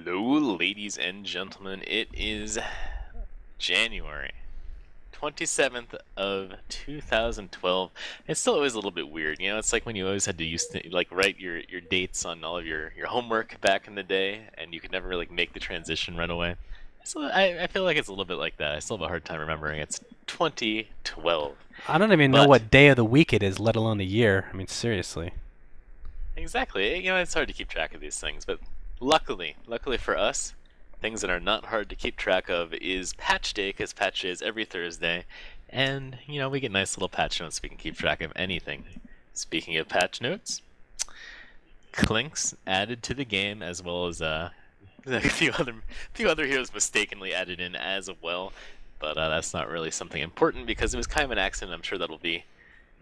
Hello, ladies and gentlemen. It is January 27th of 2012. It's still always a little bit weird, you know. It's like when you always had to like write your dates on all of your homework back in the day, and you could never really make the transition right away. So I feel like it's a little bit like that. I still have a hard time remembering. It's 2012, I don't even know but what day of the week it is, let alone the year. I mean, seriously. exactly, you know, it's hard to keep track of these things. But luckily for us, things that are not hard to keep track of is patch day, because patch day is every Thursday, and you know we get nice little patch notes so we can keep track of anything. Speaking of patch notes, Clinks added to the game, as well as a few other heroes mistakenly added in as well, but that's not really something important because it was kind of an accident. I'm sure that'll be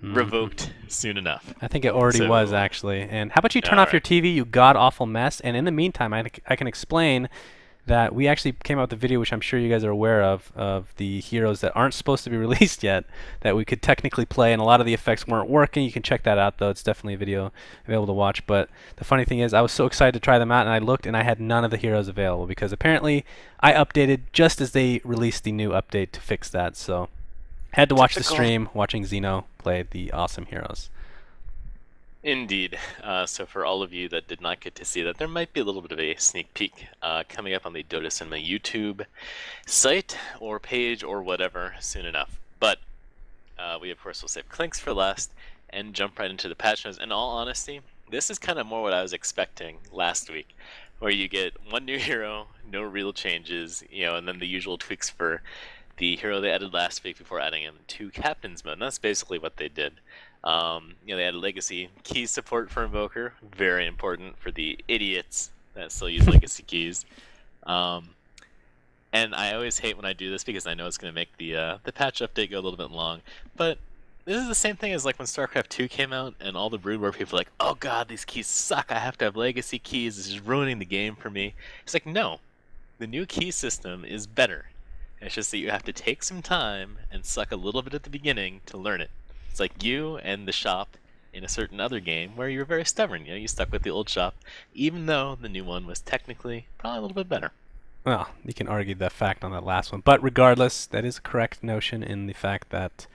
revoked soon enough. I think it already was, So, actually. And how about you turn all off your right. TV, you god-awful mess? And in the meantime, I can explain that we actually came out with a video, which I'm sure you guys are aware of the heroes that aren't supposed to be released yet, that we could technically play, and a lot of the effects weren't working. You can check that out, though. It's definitely a video available to watch. But the funny thing is, I was so excited to try them out, and I looked, and I had none of the heroes available, because apparently I updated just as they released the new update to fix that. So had to watch the Typical. stream, watching Xeno play the awesome heroes. Indeed. So for all of you that did not get to see that, there might be a little bit of a sneak peek coming up on the Dotacinema YouTube site or page or whatever soon enough. But we of course will save Clinks for last and jump right into the patch notes. In all honesty, this is kind of more what I was expecting last week, where you get one new hero, no real changes, you know, and then the usual tweaks for the hero they added last week before adding him to Captain's Mode. And that's basically what they did. You know, they added legacy key support for Invoker, very important for the idiots that still use legacy keys. Um, and I always hate when I do this because I know it's going to make the patch update go a little bit long. But this is the same thing as like when StarCraft 2 came out and all the Brood War people were like, oh god, these keys suck, I have to have legacy keys, this is ruining the game for me. It's like, no, the new key system is better. It's just that you have to take some time and suck a little bit at the beginning to learn it. It's like you and the shop in a certain other game where you were very stubborn. You know, you stuck with the old shop, even though the new one was technically probably a little bit better. Well, you can argue that fact on that last one. But regardless, that is a correct notion in the fact that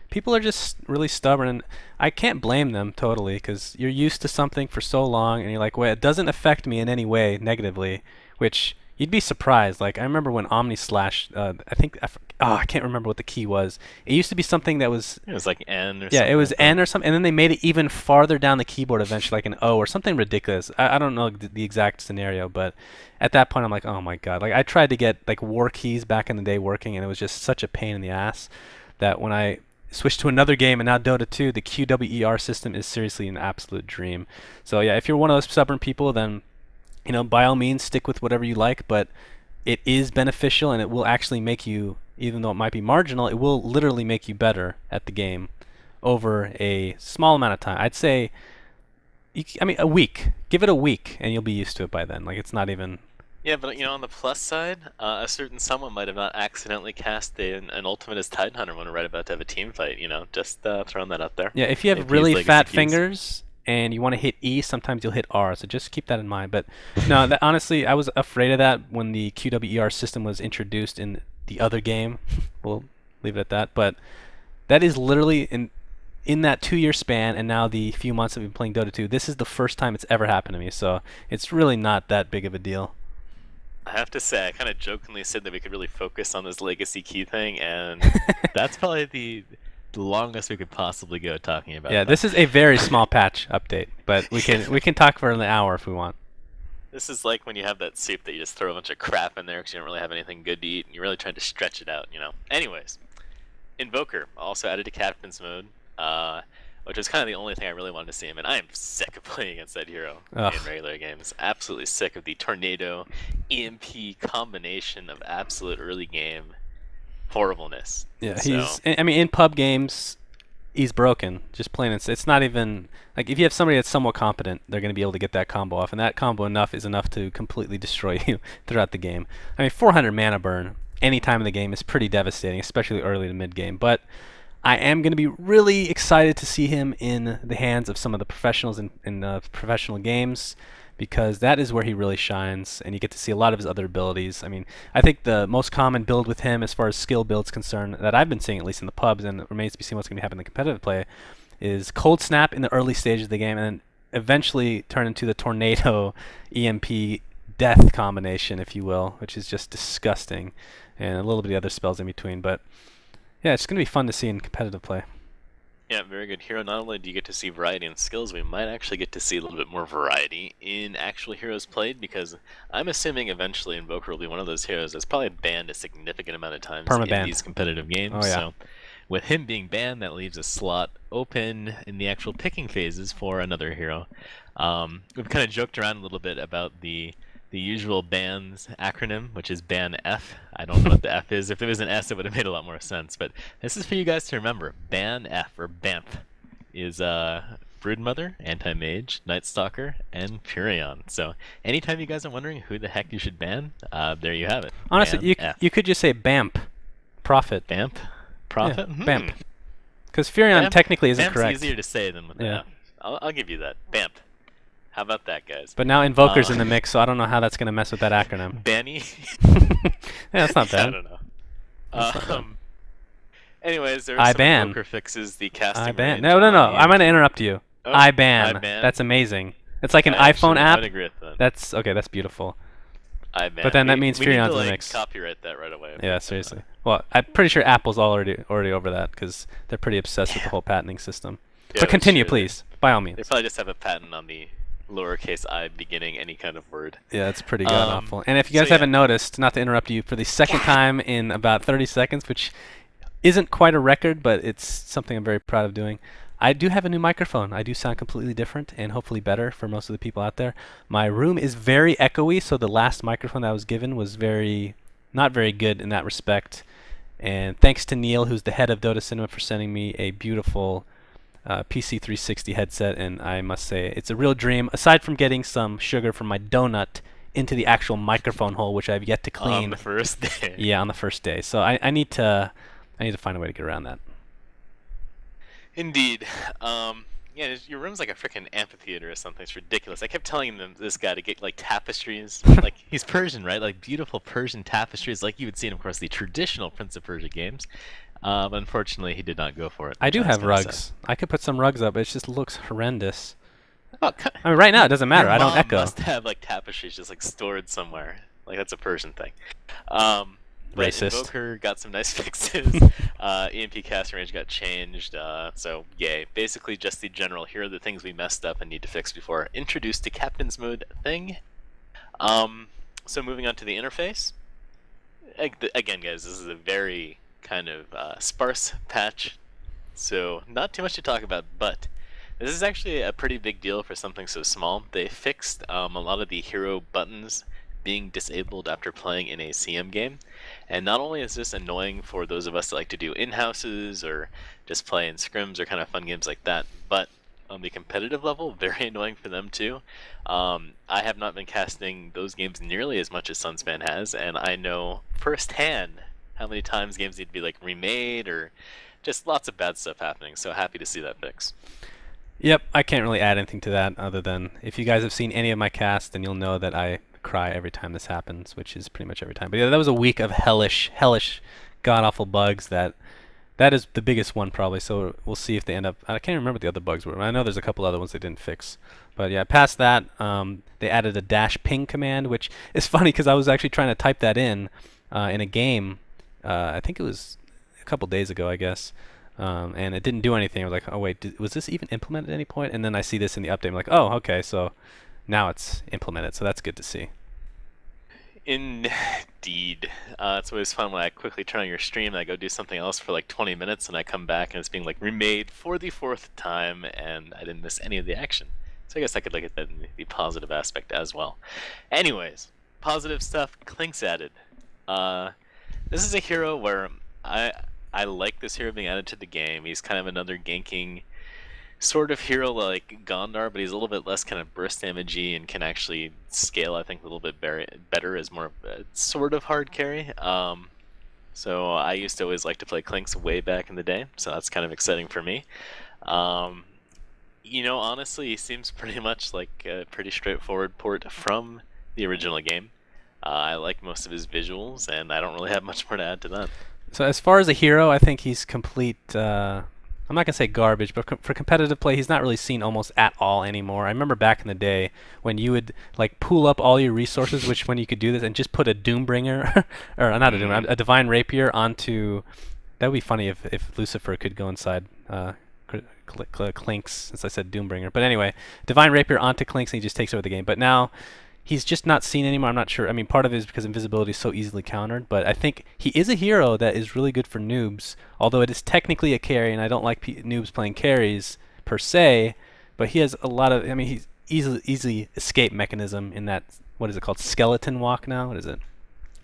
people are just really stubborn. And I can't blame them totally, because you're used to something for so long and you're like, well, it doesn't affect me in any way negatively, which you'd be surprised. Like, I remember when Omni Slash, I can't remember what the key was. It used to be something that was, It was like N or yeah, something it was like that. N or something, and then they made it even farther down the keyboard eventually, like an O or something ridiculous. I don't know the exact scenario, but at that point I'm like, oh my god. Like, I tried to get like war keys back in the day working, and it was just such a pain in the ass that when I switched to another game and now Dota 2, the QWER system is seriously an absolute dream. So yeah, if you're one of those stubborn people, then you know, by all means, stick with whatever you like, but it is beneficial, and it will actually make you, even though it might be marginal, it will literally make you better at the game over a small amount of time. I'd say, I mean, a week. Give it a week, and you'll be used to it by then. Like, it's not even... Yeah, but you know, on the plus side, a certain someone might have not accidentally cast an ultimate as Titanhunter when we're right about to have a team fight. You know, just throwing that out there. Yeah, if you have If you use really legacy fat keys. fingers and you want to hit E, sometimes you'll hit R, so just keep that in mind. But no, that, honestly, I was afraid of that when the QWER system was introduced in the other game. We'll leave it at that. But that is literally in that 2-year span, and now the few months I've been playing Dota 2, this is the first time it's ever happened to me, so it's really not that big of a deal. I have to say, I kind of jokingly said that we could really focus on this legacy key thing, and that's probably the longest we could possibly go talking about Yeah, that. this is a very small patch update, but we can talk for an hour if we want. This is like when you have that soup that you just throw a bunch of crap in there because you don't really have anything good to eat, and you're really trying to stretch it out, you know. Anyways, Invoker also added to Captain's Mode, which is kind of the only thing I really wanted to see him in. I am sick of playing against that hero Ugh. in regular games. Absolutely sick of the Tornado EMP combination of absolute early game horribleness. Yeah, So, I mean, in pub games, he's broken. Just plain it's not even like if you have somebody that's somewhat competent, they're going to be able to get that combo off, and that combo is enough to completely destroy you throughout the game. I mean, 400 mana burn any time in the game is pretty devastating, especially early to mid game. But I am going to be really excited to see him in the hands of some of the professionals in professional games. because that is where he really shines, and you get to see a lot of his other abilities. I mean, I think the most common build with him, as far as skill builds concerned, that I've been seeing at least in the pubs, and it remains to be seen what's going to happen in the competitive play, is Cold Snap in the early stages of the game, and then eventually turn into the Tornado EMP death combination, if you will, which is just disgusting, and a little bit of other spells in between. But yeah, it's going to be fun to see in competitive play. Yeah, very good hero. Not only do you get to see variety in skills, we might actually get to see a little bit more variety in actual heroes played, because I'm assuming eventually Invoker will be one of those heroes that's probably banned a significant amount of times in these competitive games. Oh, yeah. So with him being banned, that leaves a slot open in the actual picking phases for another hero. We've kind of joked around a little bit about the usual bans acronym, which is ban F. I don't know what the F is. If it was an S, it would have made a lot more sense. But this is for you guys to remember. Ban F, or BAMF, is Broodmother, Anti-Mage, Night Stalker, and Furion. So anytime you guys are wondering who the heck you should ban, there you have it. Honestly, you could just say BAMP, Prophet. BAMP? Prophet? Yeah, BAMP. Because Furion technically isn't correct. BAMP's easier to say than with the F. I'll give you that. BAMP. How about that, guys? But now Invoker's in the mix, so I don't know how that's going to mess with that acronym. Banny? Yeah, that's not bad. I don't know. Anyways, there are some Invoker fixes. The casting range. No. I'm going to interrupt you. Oh, iBan. That's amazing. It's like an iPhone app. I would agree with that. That's okay. That's beautiful. iBan. But then that means Furion's in the mix. mix. Copyright that right away. Yeah, seriously. Well, I'm pretty sure Apple's already over that, because they're pretty obsessed with the whole patenting system. Yeah, but continue, please, by all means. They probably just have a patent on the lowercase I beginning any kind of word. Yeah, it's pretty god awful. And if you guys haven't noticed, not to interrupt you, for the second time in about 30 seconds, which isn't quite a record, but it's something I'm very proud of doing, I do have a new microphone. I do sound completely different and hopefully better for most of the people out there. My room is very echoey, so the last microphone that I was given was not very good in that respect. And thanks to Neil, who's the head of Dotacinema, for sending me a beautiful PC 360 headset, and I must say it's a real dream. Aside from getting some sugar from my donut into the actual microphone hole, which I've yet to clean. On the first day. Yeah, on the first day. So I need to find a way to get around that. Indeed. Yeah, your room's like a freaking amphitheater or something. It's ridiculous. I kept telling this guy to get like tapestries. Like, he's Persian, right? Like beautiful Persian tapestries, like you would see in, of course, the traditional Prince of Persia games. But unfortunately, he did not go for it. I do have rugs. I could put some rugs up. It just looks horrendous. Oh, I mean, right now it doesn't matter. I don't echo. Must have like tapestries just like stored somewhere. Like, that's a Persian thing. Racist. Invoker got some nice fixes. EMP casting range got changed. So yay. Basically, just the general. Here are the things we messed up and need to fix before introduced to Captain's Mode thing. So moving on to the interface. Again, guys, this is a very kind of sparse patch, so not too much to talk about, but this is actually a pretty big deal for something so small. They fixed a lot of the hero buttons being disabled after playing in a CM game, and not only is this annoying for those of us that like to do in-houses or just play in scrims or kind of fun games like that, but on the competitive level, very annoying for them too. I have not been casting those games nearly as much as Sunspan has, and I know firsthand how many times games need to be like remade or just lots of bad stuff happening. So happy to see that fix. Yep, I can't really add anything to that other than if you guys have seen any of my casts, then you'll know that I cry every time this happens, which is pretty much every time. But yeah, that was a week of hellish, god-awful bugs. That is the biggest one probably, so we'll see if they end up... I can't remember what the other bugs were. I know there's a couple other ones they didn't fix. But yeah, past that, they added a dash ping command, which is funny because I was actually trying to type that in a game. I think it was a couple days ago, I guess. And it didn't do anything. I was like, oh wait, was this even implemented at any point? And then I see this in the update. I'm like, oh, okay, so now it's implemented. So that's good to see. Indeed. It's always fun when I quickly turn on your stream and I go do something else for like 20 minutes and I come back and it's being like remade for the 4th time and I didn't miss any of the action. So I guess I could look at that in the positive aspect as well. Anyways, positive stuff, Clinks added. This is a hero where I like this hero being added to the game. He's kind of another ganking sort of hero like Gondar, but he's a little bit less kind of burst damagey and can actually scale, I think, a little bit better as more of a sort of hard carry. So I used to always like to play Clinks way back in the day, so that's kind of exciting for me. You know, honestly, he seems pretty much like a pretty straightforward port from the original game. I like most of his visuals, and I don't really have much more to add to that. So as far as a hero, I think he's complete. I'm not gonna say garbage, but for competitive play, he's not really seen almost at all anymore. I remember back in the day when you would like pool up all your resources, which when you could do this, and just put a Doombringer, or not a Doom, a Divine Rapier onto. That would be funny if Lucifer could go inside Clinks, since I said Doombringer. But anyway, Divine Rapier onto Clinks, and he just takes over the game. But now he's just not seen anymore. I'm not sure. I mean, part of it is because invisibility is so easily countered, but I think he is a hero that is really good for noobs, although it is technically a carry, and I don't like noobs playing carries per se, but he has a lot of, I mean, he's easily escape mechanism in that, what is it called, skeleton walk now? What is it?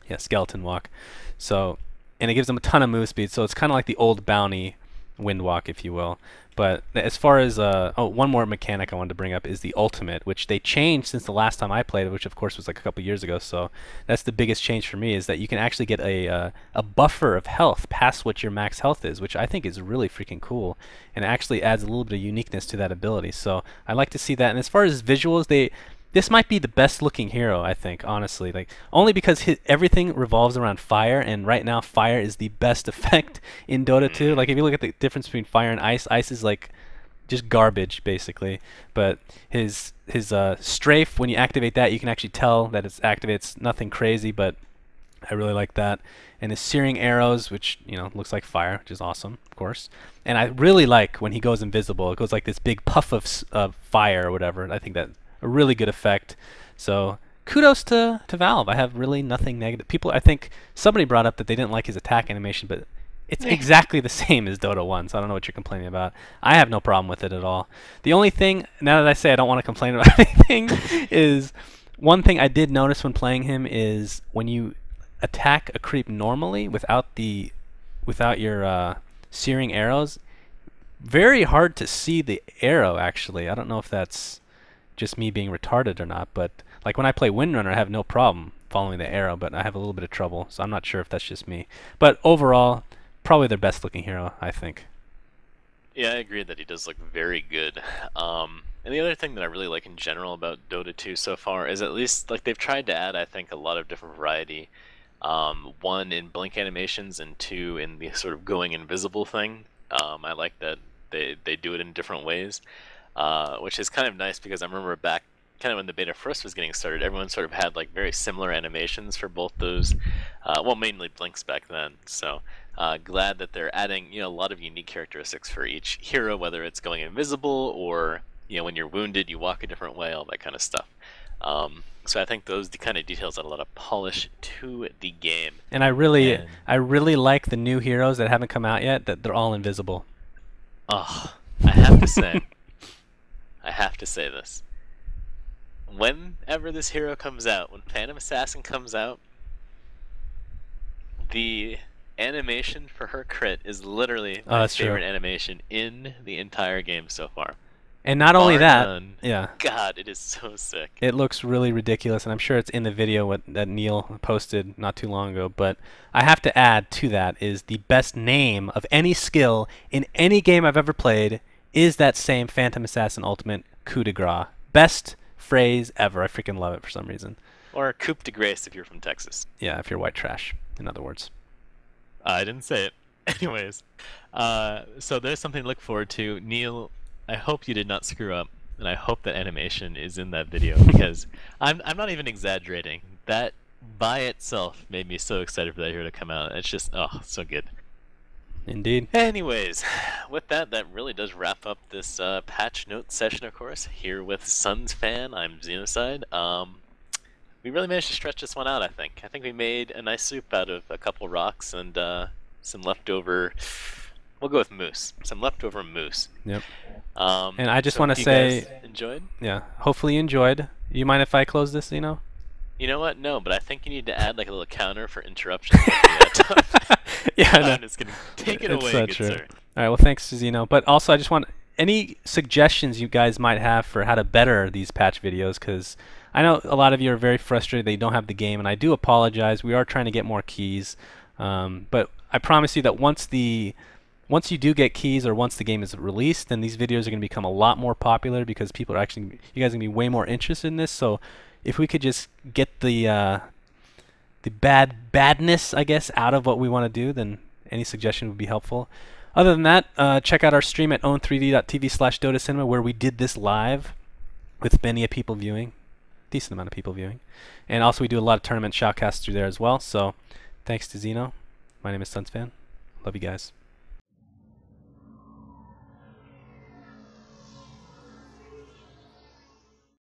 Yeah, skeleton walk. So, and it gives him a ton of move speed, so it's kind of like the old bounty wind walk, if you will. But as far as one more mechanic I wanted to bring up is the ultimate, which they changed since the last time I played it, which of course was like a couple years ago. So that's the biggest change for me, is that you can actually get a buffer of health past what your max health is, which I think is really freaking cool, and it actually adds a little bit of uniqueness to that ability. So I like to see that. And as far as visuals, this might be the best looking hero, I think, honestly. Like, only because everything revolves around fire, and right now fire is the best effect in Dota 2. Like, if you look at the difference between fire and ice, ice is like just garbage, basically. But his strafe, when you activate that, you can actually tell that it's activated. It's nothing crazy, but I really like that. And his searing arrows, which, you know, looks like fire, which is awesome, of course. And I really like when he goes invisible. It goes like this big puff of fire or whatever. I think that a really good effect. So kudos to Valve. I have really nothing negative. People, I think somebody brought up that they didn't like his attack animation, but it's exactly the same as Dota 1, so I don't know what you're complaining about. I have no problem with it at all. The only thing, now that I say I don't want to complain about anything, is one thing I did notice when playing him is when you attack a creep normally without your searing arrows, very hard to see the arrow, actually. I don't know if that's just me being retarded or not, but like when I play Windrunner, I have no problem following the arrow, but I have a little bit of trouble, so I'm not sure if that's just me. But overall, probably their best looking hero, I think. Yeah, I agree that he does look very good. And the other thing that I really like in general about Dota 2 so far is at least like they've tried to add, I think, a lot of different variety. One in blink animations, and two in the sort of going invisible thing. I like that they do it in different ways. Which is kind of nice because I remember back kind of when the beta first was getting started, everyone sort of had like very similar animations for both those, well, mainly blinks back then. So glad that they're adding, you know, a lot of unique characteristics for each hero, whether it's going invisible or, you know, when you're wounded you walk a different way, all that kind of stuff. So I think those kind of details add a lot of polish to the game. And I really like the new heroes that haven't come out yet, that they're all invisible. Oh, I have to say. I have to say this. Whenever this hero comes out, when Phantom Assassin comes out, the animation for her crit is literally my favorite animation in the entire game so far. And not only that, yeah. God, it is so sick. It looks really ridiculous, and I'm sure it's in the video that Neil posted not too long ago. But I have to add to that is the best name of any skill in any game I've ever played is that same Phantom Assassin Ultimate coup de grace. Best phrase ever. I freaking love it for some reason. Or coup de grace if you're from Texas. Yeah, if you're white trash, in other words. I didn't say it. Anyways, so there's something to look forward to. Neil, I hope you did not screw up, and I hope that animation is in that video, because I'm not even exaggerating. That by itself made me so excited for that hero to come out. It's just, oh, so good. Indeed. Anyways, with that really does wrap up this patch note session, of course, here with Suns Fan. I'm Xenocide. We really managed to stretch this one out, I think. I think we made a nice soup out of a couple rocks and some leftover... We'll go with moose. Some leftover moose. Yep. And I just want to say... enjoyed? Yeah. Hopefully you enjoyed. You mind if I close this, Zeno? You know what? No, but I think you need to add like a little counter for interruptions. Yeah, no. I'm just kidding. Take it away, good sir. All right, well, thanks, Zeno. But also, I just want any suggestions you guys might have for how to better these patch videos, because I know a lot of you are very frustrated that you don't have the game, and I do apologize. We are trying to get more keys, but I promise you that once once you do get keys, or once the game is released, then these videos are going to become a lot more popular because people are actually, you guys are going to be way more interested in this. So if we could just get the badness, I guess, out of what we want to do, then any suggestion would be helpful. Other than that, check out our stream at own3d.tv/Dotacinema, where we did this live with many people viewing, decent amount of people viewing. And also we do a lot of tournament shoutcasts through there as well. So thanks to Zeno. My name is Sunsfan. Love you guys.